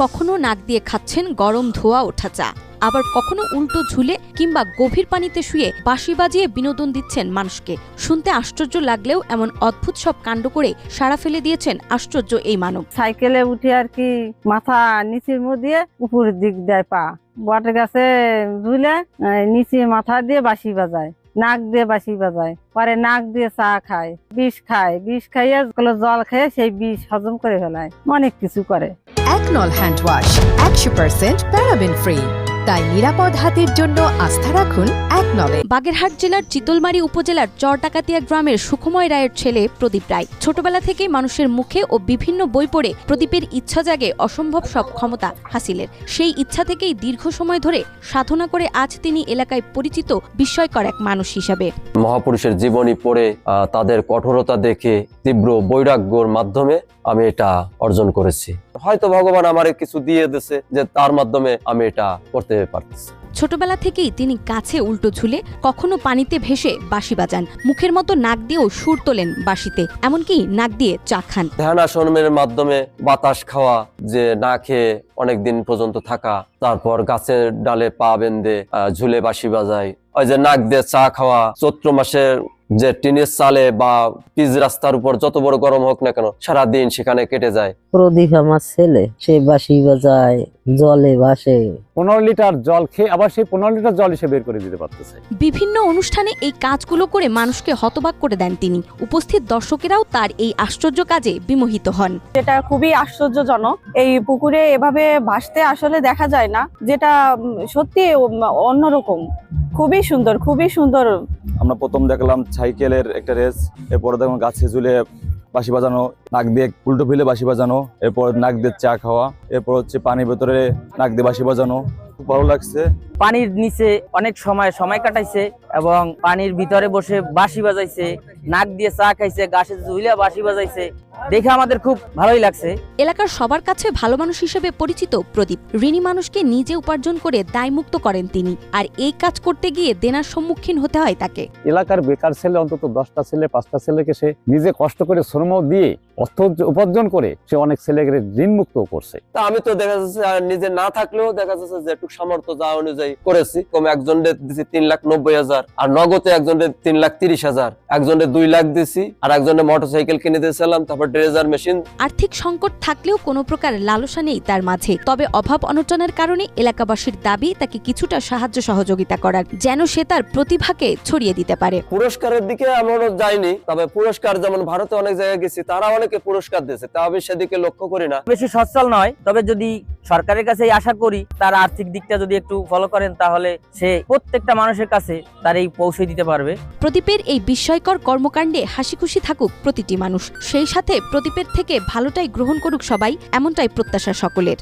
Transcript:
কখনো নাক দিয়ে খাচ্ছেন গরম ধোয়া ওঠা চা, আবার কখনো উল্টো ঝুলে কিংবা গভীর পানিতে শুয়ে বাঁশি বাজিয়ে বিনোদন দিচ্ছেন মানুষকে। শুনতে আশ্চর্য লাগলেও এমন অদ্ভুত সব কাণ্ড করে সাড়া ফেলে দিয়েছেন আশ্চর্য এই মানব। সাইকেলে উঠে আর কি মাথা নিচের মুখ দিয়ে উপরের দিক দেয় পা, বটের গাছে ঝুলে নিচে মাথা দিয়ে বাঁশি বাজায়, নাক দিয়ে বাঁশি বাজায়, পরে নাক দিয়ে চা খায়, বিষ খাইয়ে জল খেয়ে সেই বিষ হজম করে ফেলায়, অনেক কিছু করে। একনল হ্যান্ড ওয়াশ 100% প্যারাবেন ফ্রি, তাই নিরাপদ হাতের জন্য আস্থা রাখুন একনলে। বাগেরহাট জেলার চিতলমারী উপজেলার চরডাকাতিয়া গ্রামের সুখময় রায়ের ছেলে প্রদীপ রায়। ছোটবেলা থেকেই মানুষের মুখে ও বিভিন্ন বই পড়ে প্রদীপের ইচ্ছা জাগে অসম্ভব সব ক্ষমতা হাসিলের। সেই ইচ্ছা থেকেই দীর্ঘ সময় ধরে সাধনা করে আজ তিনি এলাকায় পরিচিত বিস্ময়কর এক মানুষ হিসাবে। মহাপুরুষের জীবনী পড়ে তাদের কঠোরতা দেখে তীব্র বৈরাগ্যর মাধ্যমে আমি এটা অর্জন করেছি। হয়তো ভগবান আমারে কিছু দিয়ে দিয়েছে যে তার মাধ্যমে আমি এটা করতে পারতেছি। ছোটবেলা থেকেই তিনি গাছে উল্টো ঝুলে কখনো পানিতে ভেসে বাঁশি বাজান, মুখের মতো নাক দিয়েও সুর তোলেন বাঁশিতে, এমনকি নাক দিয়ে চা খান। ধ্যান আসনের মাধ্যমে বাতাস খাওয়া, যে না খেয়ে অনেক দিন পর্যন্ত থাকা, তারপর গাছের ডালে পা বেঁধে ঝুলে বাঁশি বাজায়, ওই যে নাক দিয়ে চা খাওয়া, চৈত্র মাসের যে টিনের চালে বা পিচ রাস্তার উপর যত বড় গরম হোক না কেন সারাদিন সেখানে কেটে যায়। প্রদীপ আমার ছেলে, সে বাঁশি বাজায়, জলে ভাসে। 15 লিটার জল খেয়ে আবার সেই 15 লিটার জল এসে বের করে দিতে পারতেছে। বিভিন্ন অনুষ্ঠানে এই কাজগুলো করে মানুষকে হতবাক করে দেন তিনি। উপস্থিত দর্শকেরাও তার এই আশ্চর্য কাজে বিমোহিত হন। এটা খুবই আশ্চর্যজনক। এই পুকুরে এভাবে ভাসতে আসলে দেখা যায় না, যেটা সত্যি অন্যরকম। খুবই সুন্দর, খুবই সুন্দর। আমরা প্রথম দেখলাম সাইকেলের একটা রেস, এরপরে দেখলাম গাছে ঝুলে বাঁশি বাজানো, নাক দিয়ে উল্টো ফেলে বাঁশি বাজানো, এরপর নাক দিয়ে চা খাওয়া, এরপর হচ্ছে পানির ভেতরে নাক দিয়ে বাঁশি বাজানো। খুব ভালো লাগছে। পানির নিচে অনেক সময় কাটাইছে এবং পানির ভিতরে বসে বাঁশি বাজাইছে, নাক দিয়ে চা খাইছে, গাছে ঝুলে বাঁশি বাজাইছে, দেখে আমাদের খুব ভালোই লাগছে। এলাকার সবার কাছে ভালো মানুষ হিসেবে পরিচিত প্রদীপ। ঋণী মানুষকে নিজে উপার্জন করে দায়মুক্ত করেন তিনি, আর এই কাজ করতে গিয়ে দেনার সম্মুখীন হতে হয় তাকে। এলাকার বেকার ছেলে অন্তত 10টা ছেলে 5টা ছেলেকে সে নিজে কষ্ট করে শ্রম দিয়ে অর্থ উপার্জন করে সে অনেক ছেলেকে ঋণ মুক্ত করছে। তা আমি তো দেখা যাচ্ছে নিজে না থাকলেও দেখা যাচ্ছে যে একটু সামর্থ্য যা অনুযায়ী করেছি। কমে একজনের দিছি 3,90,000, আর নগদে একজনের 3,30,000, একজনের 2 লাখ দিছি, আর একজনের মোটরসাইকেল কিনে দিয়েছিলাম, তারপর ড্রেজার মেশিন। আর্থিক সংকট থাকলেও কোনো প্রকার লালসা নেই তার মাঝে। তবে অভাব অনটনের কারণে এলাকাবাসীর দাবি তাকে কিছুটা সাহায্য সহযোগিতা করার, যেন সে তার প্রতিভাকে ছড়িয়ে দিতে পারে। পুরস্কারের দিকে আমরা যাইনি, তবে পুরস্কার যেমন ভারতে অনেক জায়গায় গেছি, তারা অনেকে পুরস্কার দিয়েছে, তা আমি সেদিকে লক্ষ্য করি না। বেশি সচ্ছল নয়, তবে যদি সরকারের কাছে আশা করি তার আর্থিক দিকটা যদি একটু ফলো করেন, তাহলে সে প্রত্যেকটা মানুষের কাছে তার এই পৌঁছে দিতে পারবে। প্রদীপের এই বিস্ময়কর কর্মকাণ্ডে হাসি খুশি থাকুক প্রতিটি মানুষ, সেই সাথে প্রদীপের থেকে ভালোটাই গ্রহণ করুক সবাই, এমনটাই প্রত্যাশা সকলের।